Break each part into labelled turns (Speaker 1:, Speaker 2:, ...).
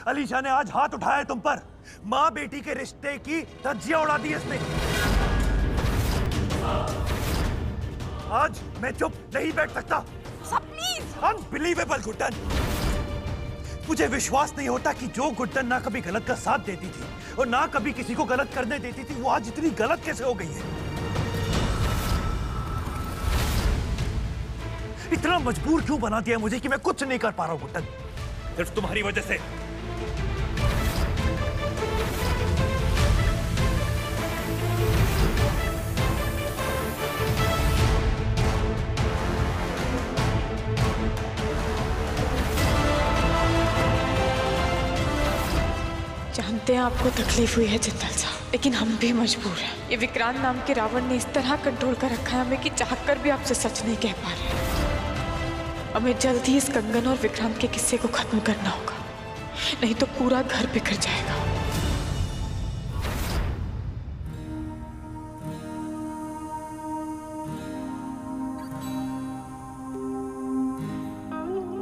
Speaker 1: अलीशा ने आज हाथ उठाया तुम पर। माँ बेटी के रिश्ते की धज्जियां उड़ा दी इसने। आज मैं चुप नहीं बैठ सकता।
Speaker 2: प्लीज।
Speaker 1: अनबिलीवेबल गुड्डन। मुझे विश्वास नहीं होता कि जो गुड्डन ना कभी गलत का साथ देती थी और ना कभी किसी को गलत करने देती थी, वो आज इतनी गलत कैसे हो गई है। इतना मजबूर क्यों बना दिया मुझे कि मैं कुछ नहीं कर पा रहा हूं गुड्डन, सिर्फ तुम्हारी वजह से।
Speaker 2: जानते हैं आपको तकलीफ हुई है जिंदल साहब, लेकिन हम भी मजबूर हैं। ये विक्रांत नाम के रावण ने इस तरह कंट्रोल कर रखा है हमें कि चाहकर भी आपसे सच नहीं कह पा रहे। हमें जल्द ही इस कंगन और विक्रांत के किस्से को खत्म करना होगा, नहीं तो पूरा घर बिखर जाएगा।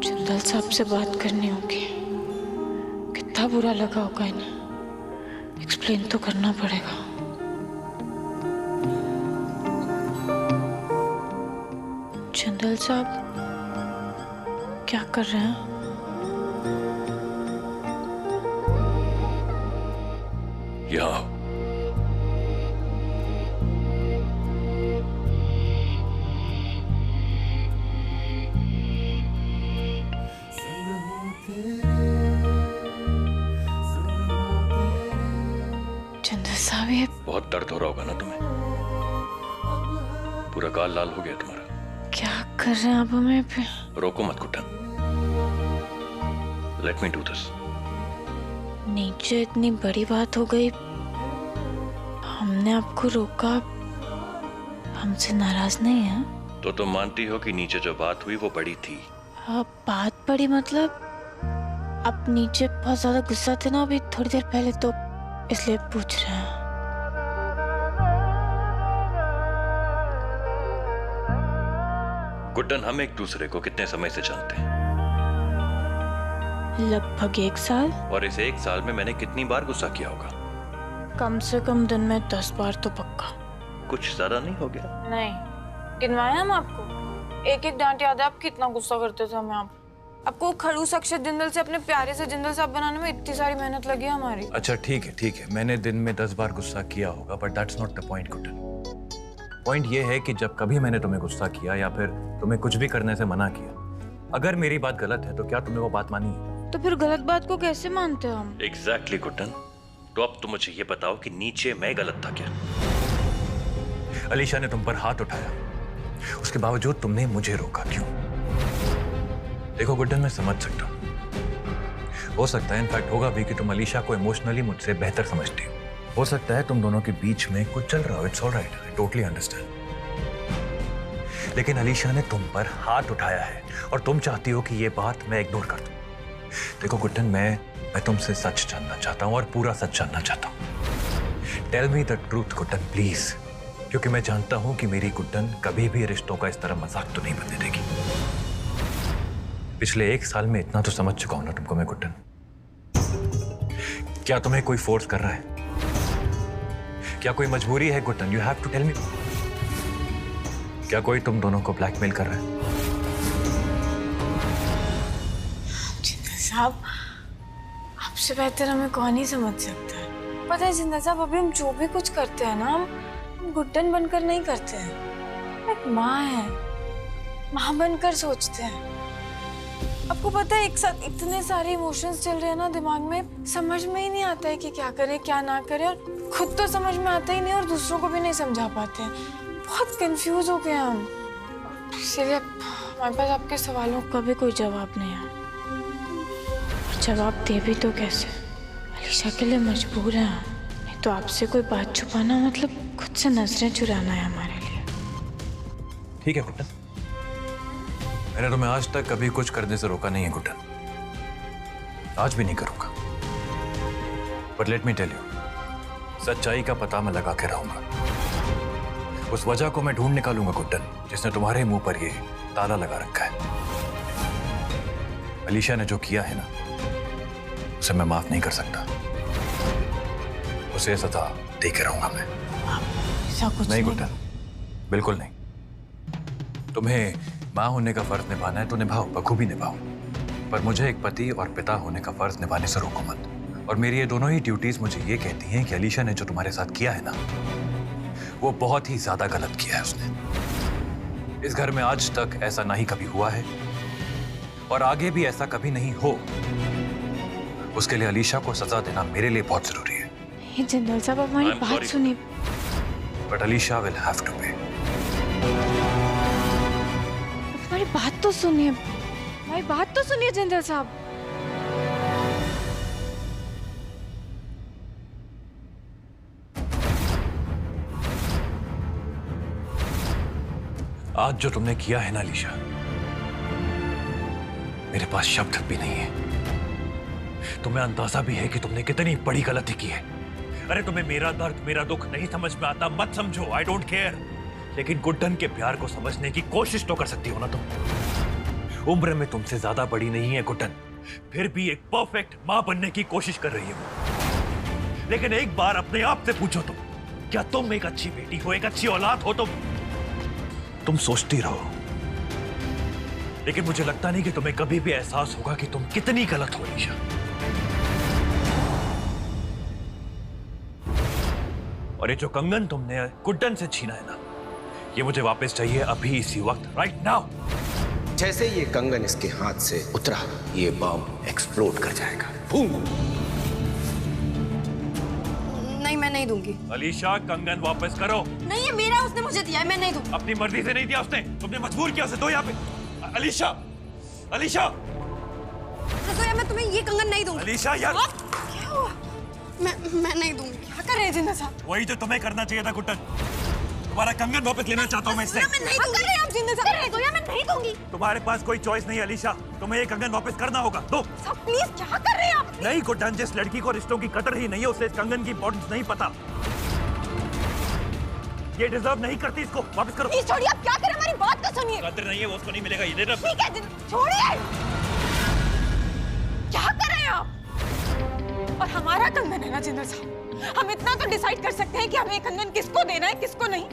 Speaker 2: जिंदल साहब से बात करनी होगी। कितना बुरा लगा होगा इन्हें, एक्सप्लेन तो करना पड़ेगा। जिंदल साहब क्या कर रहे हैं?
Speaker 1: यहाँ
Speaker 2: जिंदल साहब ये
Speaker 3: बहुत दर्द हो रहा होगा ना तुम्हें, पूरा गाल लाल हो गया तुम्हारा।
Speaker 2: क्या कर रहे हैं आप हमें पे?
Speaker 3: रोको मत Guddan, let me do this.
Speaker 2: नीचे इतनी बड़ी बात हो गई, हमने आपको रोका, हमसे नाराज नहीं है?
Speaker 3: तो तुम मानती हो कि नीचे जो बात हुई वो बड़ी थी?
Speaker 2: बात बड़ी मतलब आप नीचे बहुत ज्यादा गुस्सा थे ना अभी थोड़ी देर पहले, तो इसलिए पूछ रहे हैं।
Speaker 3: गुड्डन, हम एक दूसरे को कितने समय से जानते हैं?
Speaker 2: लगभग 1 साल।
Speaker 3: और इस 1 साल में मैंने कितनी बार गुस्सा किया होगा?
Speaker 2: कम से कम दिन में 10 बार तो पक्का।
Speaker 3: कुछ ज्यादा नहीं हो गया?
Speaker 2: नहीं, गिनवाए हम आपको, एक एक डांट याद है आप कितना गुस्सा करते थे हमें। आपको खड़ूस अक्षर जिंदल से अपने प्यारे से जिंदल साहब बनाने में इतनी सारी मेहनत लगी है हमारी।
Speaker 1: अच्छा ठीक है, मैंने दिन में 10 बार गुस्सा किया होगा, but that's not the point Guddan. Point ये है कि जब कभी मैंने तुम्हें गुस्सा किया या फिर तुम्हें कुछ भी करने से मना किया, अगर मेरी बात गलत है तो क्या तुमने वो बात मानी है?
Speaker 2: तो फिर गलत बात को कैसे मानते हो हम?
Speaker 3: एग्जैक्टली गुड्डन, तो अब तुम मुझे ये बताओ कि नीचे मैं गलत था क्या?
Speaker 1: अलीशा ने तुम पर हाथ उठाया, उसके बावजूद तुमने मुझे रोका, क्यों? देखो गुड्डन, मैं समझ सकता हूँ, हो सकता है इनफैक्ट होगा भी कि तुम अलीशा को इमोशनली मुझसे बेहतर समझती हो। हो सकता है तुम दोनों के बीच में कुछ चल रहा हो, it's alright, I totally understand. लेकिन अलीशा ने तुम पर हाथ उठाया है और तुम चाहती हो कि ये बात मैं इग्नोर कर दूं। देखो गुड्डन, मैं तुमसे सच जानना चाहता हूं और पूरा सच जानना चाहता हूं। Tell me the truth Guddan please, क्योंकि मैं जानता हूं कि मेरी गुड्डन कभी भी रिश्तों का इस तरह मजाक तो नहीं बनने देगी। पिछले 1 साल में इतना तो समझ चुका हूं ना तुमको मैं गुड्डन। क्या तुम्हें कोई फोर्स कर रहा है? क्या कोई मजबूरी है Guddan? You have to tell me. क्या कोई तुम दोनों को ब्लैकमेल कर रहा है?
Speaker 2: जिंदल साहब, आपसे बेहतर हमें कौन ही समझ सकता है। पता है जिंदल साहब, अभी हम जो भी कुछ करते हैं ना, हम गुड्डन बनकर नहीं करते हैं। एक माँ है, माँ बनकर सोचते हैं। आपको पता है एक साथ इतने सारे इमोशंस चल रहे हैं ना दिमाग में, समझ में ही नहीं आता है कि क्या करें क्या ना करें, और खुद तो समझ में आता ही नहीं और दूसरों को भी नहीं समझा पाते हैं। बहुत कंफ्यूज हो गए हम, इसलिए हमारे पास आपके सवालों का भी कोई जवाब नहीं है। और जवाब दे भी तो कैसे? अलीशा के लिए मजबूर हैं, नहीं तो आपसे कोई बात छुपाना मतलब खुद से नजरें चुराना है हमारे लिए।
Speaker 1: ठीक है गुड्डन, मैंने तुम्हें आज तक कभी कुछ करने से रोका नहीं है गुड्डन, आज भी नहीं करूंगा। But let me tell you, सच्चाई का पता मैं लगा के रहूंगा। उस वजह को मैं ढूंढ निकालूंगा गुड्डन, जिसने तुम्हारे मुंह पर ये ताला लगा रखा है। अलीशा ने जो किया है ना, उसे मैं माफ नहीं कर सकता। उसे सजा देके रहूंगा मैं।
Speaker 2: ऐसा कुछ
Speaker 1: नहीं गुड्डन, बिल्कुल नहीं। तुम्हें माँ होने का फर्ज निभाना है तो निभाओ, बखूबी निभाओ, पर मुझे एक पति और पिता होने का फर्ज निभाने से रोको मत। और मेरी ये दोनों ही ड्यूटीज मुझे ये कहती हैं कि अलीशा ने जो तुम्हारे साथ किया है ना, वो बहुत ही ज्यादा गलत किया है उसने। इस घर में आज तक ऐसा ना ही कभी हुआ है और आगे भी ऐसा कभी नहीं हो। उसके लिए अलीशा को सजा देना मेरे लिए बहुत जरूरी है।
Speaker 2: ये जिंदल साहब, आप हमारी बात सुनिए।
Speaker 1: But Alisha will have to pay.
Speaker 2: हमारी बात तो सुनिए, हमारी बात तो सुनिए जिंदल साहब।
Speaker 1: आज जो तुमने किया है ना अलीशा, मेरे पास शब्द भी नहीं है। तुम्हें अंदाजा भी है कि तुमने कितनी बड़ी गलती की है। अरे तुम्हें मेरा दर्द, मेरा दुख नहीं समझ में आता, मत समझो, आई डोंट केयर। लेकिन गुड्डन के प्यार को समझने की कोशिश तो कर सकती हो ना तुम। उम्र में तुमसे ज्यादा बड़ी नहीं है गुड्डन, फिर भी एक परफेक्ट मां बनने की कोशिश कर रही है वो। लेकिन एक बार अपने आप से पूछो तुम, क्या तुम एक अच्छी बेटी हो, एक अच्छी औलाद हो? तुम सोचती रहो, लेकिन मुझे लगता नहीं कि तुम्हें कभी भी एहसास होगा कि तुम कितनी गलत हो अलीशा। और ये जो कंगन तुमने गुड्डन से छीना है ना, ये मुझे वापस चाहिए अभी, इसी वक्त, राइट नाउ।
Speaker 4: जैसे ये कंगन इसके हाथ से उतरा, ये बम एक्सप्लोड कर जाएगा। बूम।
Speaker 5: नहीं, मैं नहीं दूंगी।
Speaker 1: अलीशा, कंगन वापस करो।
Speaker 5: नहीं, ये मेरा, उसने मुझे दिया है, मैं नहीं दूंगी।
Speaker 1: अपनी मर्जी से नहीं दिया उसने, तुमने मजबूर किया उसे। दो यहाँ पे। अलीशा, अलीशा,
Speaker 5: रसोया, मैं तुम्हें ये कंगन नहीं दूंगी।
Speaker 1: अलीशा यार,
Speaker 5: क्या हुआ? मैं नहीं दूंगी। क्या कर रहे हैं जिंदा साहब?
Speaker 1: वही तो तुम्हें करना चाहिए था गुड्डन। तुम्हारा कंगन वापस लेना चाहता हूँ मैं इससे।
Speaker 5: मैं नहीं दूंगी। आप जिंदा साहब, रसोया, मैं नहीं दूंगी।
Speaker 1: तुम्हारे पास कोई चॉइस नहीं अलीशा, तुम्हें ये कंगन वापस करना होगा। दो।
Speaker 5: साहब प्लीज, क्या कर रहे हैं आप?
Speaker 1: नहीं गुड्डन, जिस लड़की को रिश्तों की कदर ही नहीं है, उसे इस कंगन की इंपॉर्टेंस नहीं पता। ये डिजर्व नहीं करती, इसको वापस करो।
Speaker 5: प्लीज छोड़िए, आप क्या कर रहे हैं? हमारी बात तो सुनिए।
Speaker 1: कदर नहीं है वो, उसको नहीं मिलेगा ये। दे
Speaker 5: ठीक है, छोड़िए। क्या कर रहे हैं आप? और हमारा कंगन है ना जिंदल साहब, हम इतना तो डिसाइड कर सकते हैं कि हमें कंगन किसको देना है, किसको नहीं।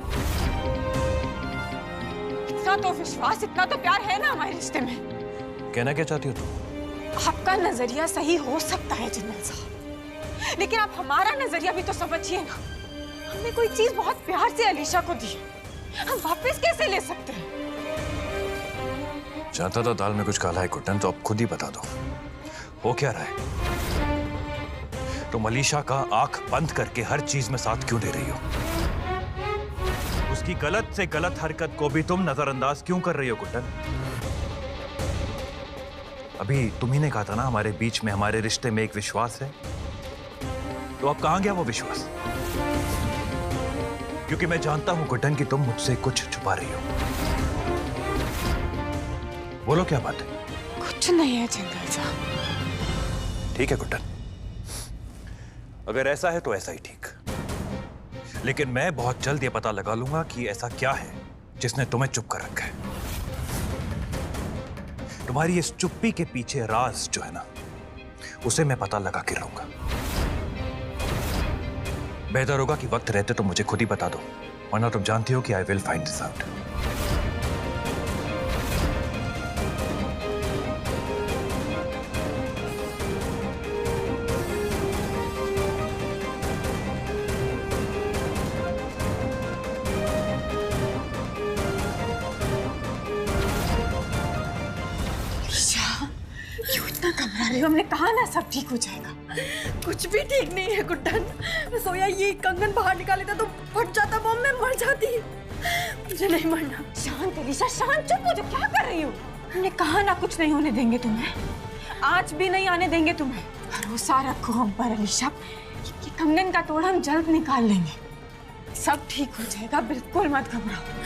Speaker 5: इतना तो विश्वास, इतना तो प्यार है ना हमारे रिश्ते में।
Speaker 1: कहना क्या चाहती हो तुम?
Speaker 5: आपका नजरिया सही हो सकता है जिंदल साहब, लेकिन आप हमारा नजरिया भी तो समझिए ना। हमने कोई चीज बहुत प्यार से अलीशा को दी है, हम वापस कैसे ले सकते हैं?
Speaker 1: चाहता था दाल में कुछ काला है गुड्डन, तो अब खुद ही बता दो, हो क्या रहा है? तुम अलीशा का आंख बंद करके हर चीज में साथ क्यों दे रही हो? उसकी गलत से गलत हरकत को भी तुम नजरअंदाज क्यों कर रही हो गुड्डन? अभी तुम ही ने कहा था ना हमारे बीच में, हमारे रिश्ते में एक विश्वास है, तो अब कहां गया वो विश्वास? क्योंकि मैं जानता हूं गुड्डन कि तुम मुझसे कुछ छुपा रही हो। बोलो क्या बात है?
Speaker 2: कुछ नहीं है जिंदल साहब।
Speaker 1: ठीक है गुड्डन, अगर ऐसा है तो ऐसा ही ठीक। लेकिन मैं बहुत जल्द ये पता लगा लूंगा कि ऐसा क्या है जिसने तुम्हें चुप कर रखा है। तुम्हारी इस चुप्पी के पीछे राज जो है ना, उसे मैं पता लगा के रहूंगा। बेहतर होगा कि वक्त रहते तो मुझे खुद ही बता दो, वरना तुम जानती हो कि I will find this out.
Speaker 5: हमने कहा ना सब ठीक हो जाएगा।
Speaker 6: कुछ भी ठीक नहीं है गुड्डन। सोया, ये कंगन बाहर निकाले था तो फट जाता, बम में मर जाती। मुझे नहीं मरना।
Speaker 5: शांत अलीशा, शांत, चुप हो जाओ। क्या कर रही हो? हमने कहा ना कुछ नहीं होने देंगे तुम्हें, आज भी नहीं आने देंगे तुम्हें। भरोसा रखो हम पर अलीशा, ये कंगन का तोड़ हम जल्द निकाल लेंगे। सब ठीक हो जाएगा, बिल्कुल मत घबराओ।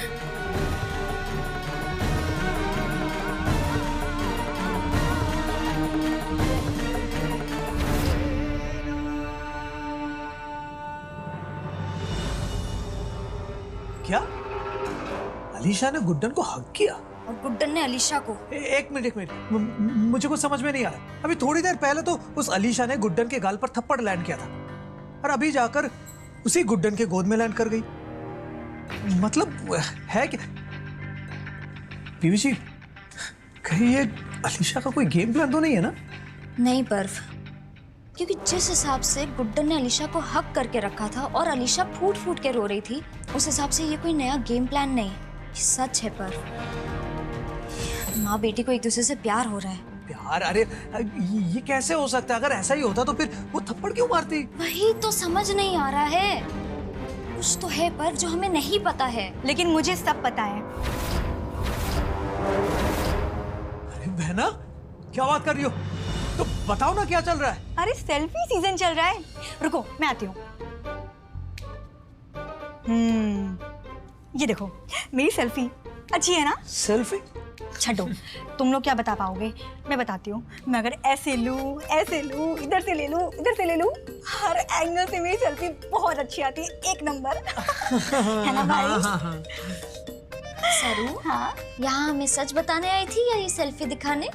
Speaker 7: क्या? अलीशा ने गुड्डन को हक किया? और गुड्डन ने अलीशा को।
Speaker 8: एक मिनट मुझे कुछ समझ में नहीं आ रहा। अभी थोड़ी देर पहले तो उस अलीशा ने गुड्डन के गाल पर थप्पड़ लैंड किया था और अभी जाकर उसी गुड्डन के गोद में लैंड कर गई। मतलब है क्या बीवी जी, कहीं ये अलीशा का कोई गेम प्लान तो नहीं है ना?
Speaker 7: नहीं पर्व, क्योंकि जिस हिसाब से गुड्डन ने अलीशा को हक करके रखा था और अलीशा फूट फूट के रो रही थी, उस हिसाब से ये कोई नया गेम प्लान नहीं, ये सच है पर्व। माँ बेटी को एक दूसरे से प्यार हो रहा है।
Speaker 8: प्यार? अरे ये कैसे हो सकता है? अगर ऐसा ही होता तो फिर वो थप्पड़ क्यों मारती?
Speaker 7: वही तो समझ नहीं आ रहा है। कुछ तो है पर्व जो हमें नहीं पता है।
Speaker 5: लेकिन मुझे सब पता है।
Speaker 8: अरे बहना, क्या बात कर रही हो? तो बताओ ना क्या चल रहा है?
Speaker 5: अरे सेल्फी सीजन चल रहा है। रुको मैं आती हूँ। ये देखो मेरी सेल्फी अच्छी है ना?
Speaker 8: सेल्फी?
Speaker 5: छड्डो, तुम लोग क्या बता पाओगे, मैं बताती हूँ। मैं अगर ऐसे लूँ, इधर से ले लूँ, इधर से ले लूँ, हर एंगल से मेरी सेल्फी बहुत अच्छी आती है, एक नंबर। है ना भाई?
Speaker 7: सरू,
Speaker 5: हाँ?
Speaker 7: यहाँ हमें सच बताने आई थी या ये सेल्फी दिखाने?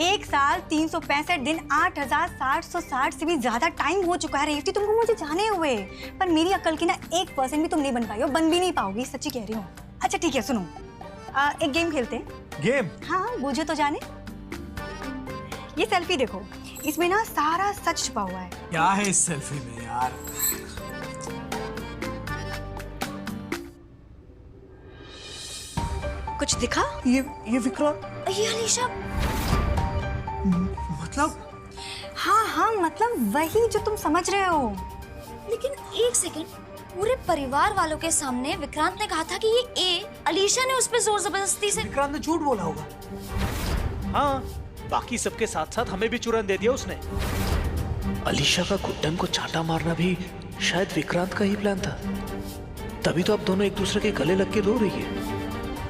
Speaker 5: 1 साल 365 दिन 8760 से भी ज्यादा टाइम हो चुका है रेवती तुमको मुझे जाने हुए, पर मेरी अक्ल की ना 1% भी तुम नहीं बन पाई हो, बन भी नहीं पाओगी, सच्ची कह रही हूँ। अच्छा ठीक है सुनो, एक गेम खेलते हैं।
Speaker 8: गेम?
Speaker 5: हाँ बूझो तो जाने। ये सेल्फी देखो, इसमें ना सारा सच छुपा हुआ है।
Speaker 8: क्या है इस सेल्फी में यार?
Speaker 5: कुछ दिखा?
Speaker 8: ये विक्रांत?
Speaker 7: ये अलीशा?
Speaker 8: मतलब?
Speaker 5: हाँ मतलब वही जो तुम समझ रहे हो।
Speaker 7: लेकिन एक सेकंड, पूरे परिवार वालों के सामने विक्रांत ने कहा था कि ये ए अलीशा ने उस पे जोर जबरदस्ती से।
Speaker 8: विक्रांत ने झूठ बोला होगा।
Speaker 9: हाँ, बाकी सबके साथ साथ हमें भी चुरन दे दिया उसने। अलीशा का गुड्डन को चांटा मारना भी शायद विक्रांत का ही प्लान था, तभी तो अब दोनों एक दूसरे के गले लग के रो रही है।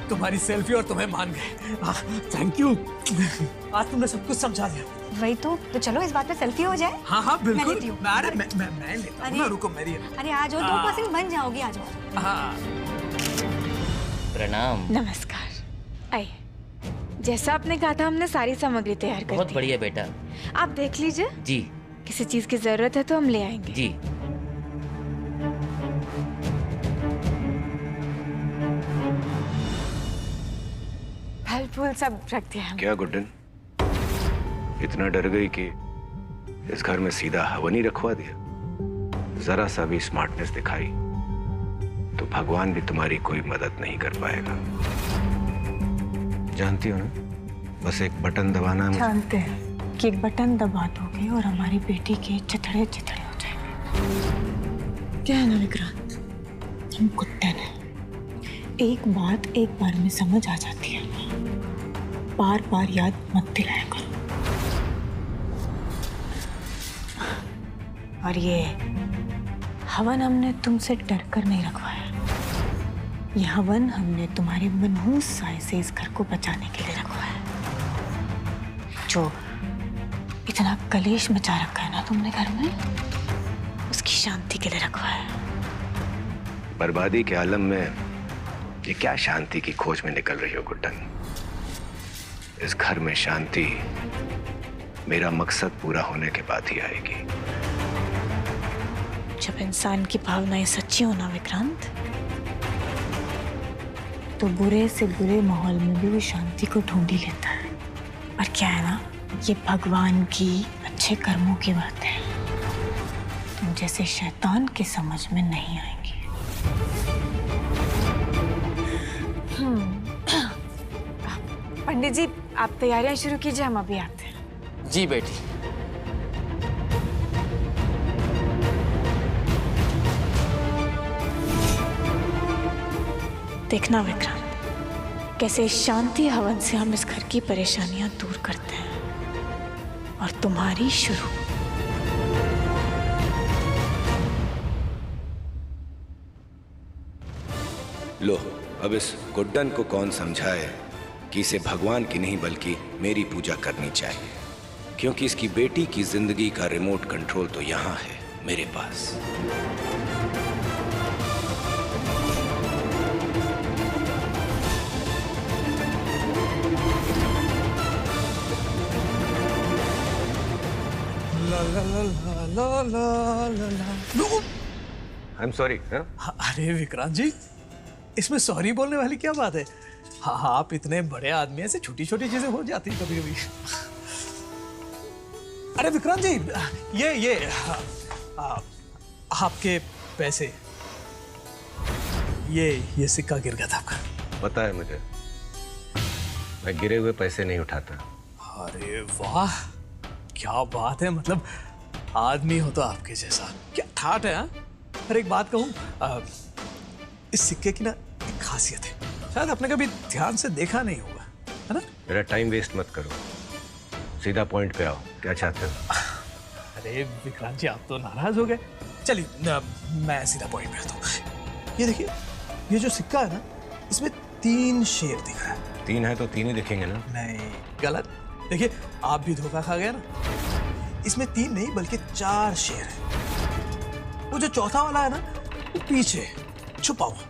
Speaker 8: तुम्हारी सेल्फी और तुम्हें मान गए। थैंक यू, आज तुमने सब कुछ समझा दिया।
Speaker 5: वही तो चलो इस बात पे सेल्फी हो जाए।
Speaker 8: हाँ बिल्कुल।
Speaker 5: मैं लेती हूँ।
Speaker 8: मैं लेता हूँ ना, रुको मेरी।
Speaker 5: अरे आ जाओ, 2% बन जाओगी, आ जाओ।
Speaker 8: हाँ।
Speaker 10: प्रणाम।
Speaker 2: नमस्कार। आइए, जैसा आपने कहा था हमने सारी सामग्री तैयार कर दी।
Speaker 10: बहुत बढ़िया बेटा।
Speaker 2: आप देख लीजिए।
Speaker 10: जी।
Speaker 2: किसी चीज की जरूरत है तो हम ले आएंगे।
Speaker 10: जी।
Speaker 2: फल फूल सब रख दिया हमने।
Speaker 4: क्या गुड्डन, इतना डर गई कि इस घर में सीधा हवन ही रखवा दिया? जरा सा भी स्मार्टनेस दिखाई तो भगवान भी तुम्हारी कोई मदद नहीं कर पाएगा। जानती हो ना, बस एक बटन दबाना है।
Speaker 2: जानते हैं कि एक बटन दबा दोगे और हमारी बेटी के चिथड़े चिथड़े हो जाएंगे। क्या है ना विक्रांत, हम कुत्ते हैं। एक बात एक बार में समझ आ जाती है, बार बार याद मत दिलाया करो। और ये हवन हमने तुमसे डर कर नहीं रखवाया। ये हवन हमने तुम्हारे मनहूस साए से इस घर को बचाने के लिए रखवाया, जो इतना कलेश मचा रखा है ना तुमने घर में, उसकी शांति के लिए रखवाया।
Speaker 4: बर्बादी के आलम में ये क्या शांति की खोज में निकल रही हो गुड्डन? इस घर में शांति मेरा मकसद पूरा होने के बाद ही आएगी।
Speaker 2: जब इंसान की भावनाएं सच्ची हो ना विक्रांत, तो बुरे से बुरे माहौल में भी वो शांति को ढूंढ ही लेता है। पर क्या है ना, ये भगवान की अच्छे कर्मों की बात है, तुम जैसे शैतान के समझ में नहीं आएंगी। पंडित जी आप तैयारियां शुरू कीजिए, हम अभी आते हैं।
Speaker 10: जी बेटी।
Speaker 2: देखना विक्रांत, कैसे शांति हवन से हम इस घर की परेशानियां दूर करते हैं, और तुम्हारी शुरू।
Speaker 4: लो, अब इस गुड्डन को कौन समझाए कि इसे भगवान की नहीं बल्कि मेरी पूजा करनी चाहिए, क्योंकि इसकी बेटी की जिंदगी का रिमोट कंट्रोल तो यहाँ है मेरे पास। I am sorry.
Speaker 8: अरे विक्रांत जी, इसमें सॉरी बोलने वाली क्या बात है? हाँ, आप इतने बड़े आदमी हैं, ऐसे छोटी छोटी चीजें हो जाती हैं कभी कभी। अरे विक्रांत जी, ये आपके पैसे, ये सिक्का गिर गया था आपका।
Speaker 4: पता है मुझे, मैं गिरे हुए पैसे नहीं उठाता।
Speaker 8: अरे वाह, क्या बात है, मतलब आदमी हो तो आपके जैसा, क्या ठाट है। हाँ, अरे एक बात कहूँ, इस सिक्के की ना एक खासियत है, शायद आपने कभी ध्यान से देखा नहीं होगा, है ना?
Speaker 4: मेरा टाइम वेस्ट मत करो, सीधा पॉइंट पे आओ, क्या चाहते हो?
Speaker 8: अरे विक्रांत जी, आप तो नाराज हो गए। चलिए मैं सीधा पॉइंट पे आता हूँ। ये देखिए, ये जो सिक्का है ना, इसमें 3 शेर दिख रहा है।
Speaker 4: 3 है तो 3 ही दिखेंगे ना?
Speaker 8: नहीं, गलत। देखिए, आप भी धोखा खा गए ना। इसमें 3 नहीं बल्कि 4 शेर है। वो जो चौथा वाला है ना, वो पीछे छुपा हुआ,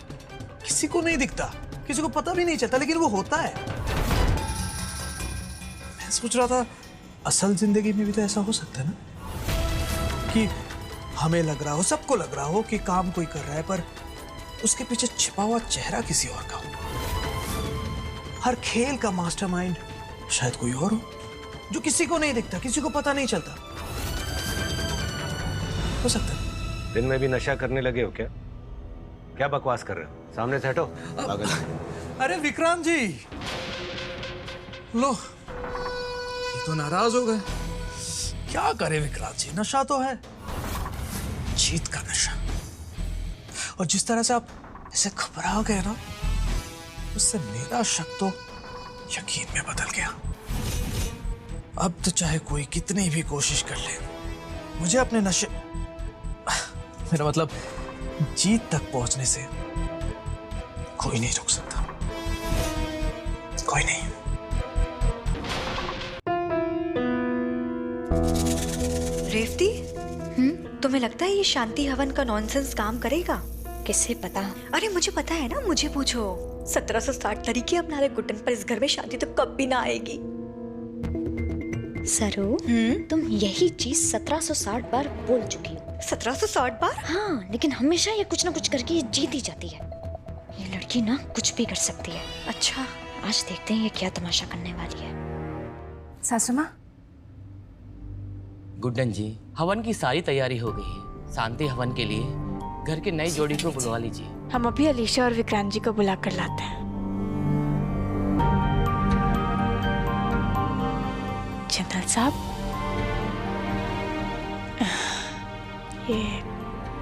Speaker 8: किसी को नहीं दिखता, किसी को पता भी नहीं चलता, लेकिन वो होता है। मैं सोच रहा था, असल जिंदगी में भी तो ऐसा हो सकता है ना, कि हमें लग रहा हो, सबको लग रहा हो कि काम कोई कर रहा है, पर उसके पीछे छिपा हुआ चेहरा किसी और का हो। हर खेल का मास्टरमाइंड शायद कोई और हो, जो किसी को नहीं दिखता, किसी को पता नहीं चलता। हो सकता है।
Speaker 4: दिन में भी नशा करने लगे हो क्या? क्या बकवास कर रहे हो? सामने से हटो, पागल।
Speaker 8: अरे विक्रांत जी, लो, ये तो नाराज हो गए। क्या करे विक्रांत जी, नशा तो है, जीत का नशा। और जिस तरह से आप ऐसे घबरा गए ना, उससे मेरा शक तो यकीन में बदल गया। अब तो चाहे कोई कितनी भी कोशिश कर ले, मुझे अपने नशे, मेरा मतलब जीत तक पहुंचने से कोई नहीं रोक सकता, कोई नहीं।
Speaker 6: रेवती, तुम्हें लगता है ये शांति हवन का नॉनसेंस काम करेगा?
Speaker 7: किसे पता?
Speaker 6: अरे मुझे पता है ना, मुझे पूछो। 1760 तरीके अपना रहे गुड्डन, पर इस घर में शांति तो कभी ना आएगी।
Speaker 7: सरू, तुम यही चीज 1760 बार बोल चुकी हो।
Speaker 6: 1760 बार?
Speaker 7: हाँ, लेकिन हमेशा ये कुछ ना कुछ करके ये जीत ही जाती है। ये लड़की ना कुछ भी कर सकती है।
Speaker 6: अच्छा,
Speaker 7: आज देखते हैं ये क्या तमाशा करने वाली है।
Speaker 5: सासू माँ,
Speaker 10: गुड्डन जी, हवन की सारी तैयारी हो गई है। शांति हवन के लिए घर के नई जोड़ी को बुलवा लीजिए।
Speaker 2: हम अभी अलीशा और विक्रांत जी को बुला कर लाते हैं। जिंदल साहब, ये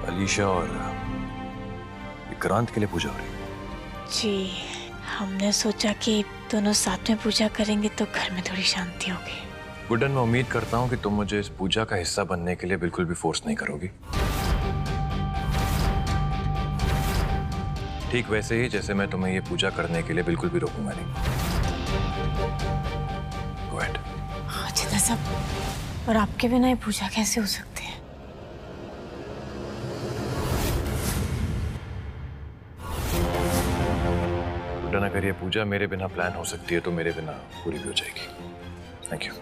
Speaker 1: अलीशा और विक्रांत के लिए पूजा हो रही है।
Speaker 2: जी, हमने सोचा कि दोनों साथ में पूजा करेंगे तो घर में थोड़ी शांति होगी।
Speaker 1: गुड्डन, मैं उम्मीद करता हूँ कि तुम मुझे इस पूजा का हिस्सा बनने के लिए बिल्कुल भी फोर्स नहीं करोगी। ठीक वैसे ही जैसे मैं तुम्हें ये पूजा करने के लिए बिल्कुल भी रोकूंगा नहीं। Go ahead.
Speaker 2: हाँ जिंदा साहब, और आपके बिना ये पूजा कैसे हो सकती है?
Speaker 1: गुड्डन, अगर ये पूजा मेरे बिना प्लान हो सकती है तो मेरे बिना पूरी भी हो जाएगी। Thank you.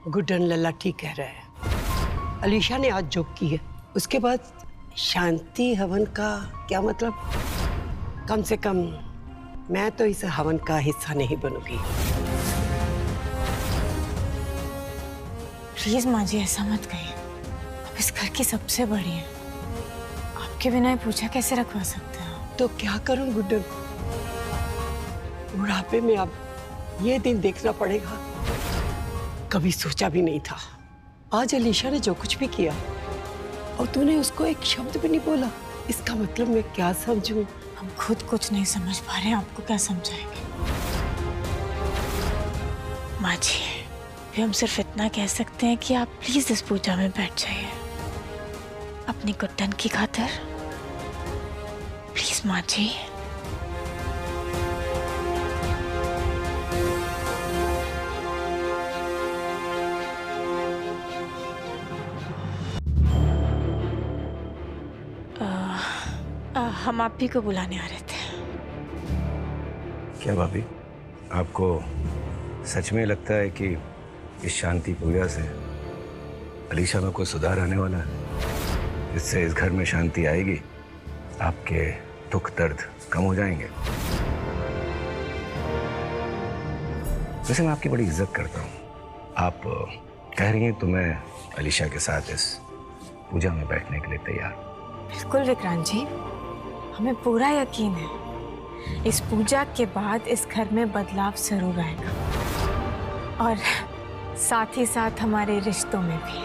Speaker 11: गुड्डन लल्ला ठीक कह रहा है। अलीशा ने आज जो की है, उसके बाद शांति हवन का क्या मतलब? कम से कम मैं तो इस हवन का हिस्सा नहीं बनूंगी।
Speaker 2: प्लीज माँ जी, ऐसा मत कहिए। आप इस घर की सबसे बड़ी हैं। आपके बिना ये पूजा कैसे रखवा सकते हैं?
Speaker 11: तो क्या करूं गुड्डन? बुढ़ापे में अब ये दिन देखना पड़ेगा। कभी सोचा भी नहीं था। आज अलीशा ने जो कुछ भी किया और तूने उसको एक शब्द भी नहीं बोला। इसका मतलब मैं क्या समझूं?
Speaker 2: हम खुद कुछ नहीं समझ पा रहे हैं, आपको क्या समझाएंगे? माँ जी, भी हम सिर्फ इतना कह सकते हैं कि आप प्लीज इस पूजा में बैठ जाइए, अपनी गुड्डन की खातिर। प्लीज माँ जी। हम आप ही को बुलाने आ रहे थे।
Speaker 4: क्या भाभी, आपको सच में लगता है कि इस शांति पूजा से अलीशा में कोई सुधार आने वाला है? इससे इस घर में शांति आएगी, आपके दुख दर्द कम हो जाएंगे? वैसे मैं आपकी बड़ी इज्जत करता हूँ। आप कह रही हैं तो मैं अलीशा के साथ इस पूजा में बैठने के लिए तैयार हूँ।
Speaker 2: बिल्कुल विक्रांत जी, हमें पूरा यकीन है इस पूजा के बाद इस घर में बदलाव जरूर आएगा, और साथ ही साथ हमारे रिश्तों में भी।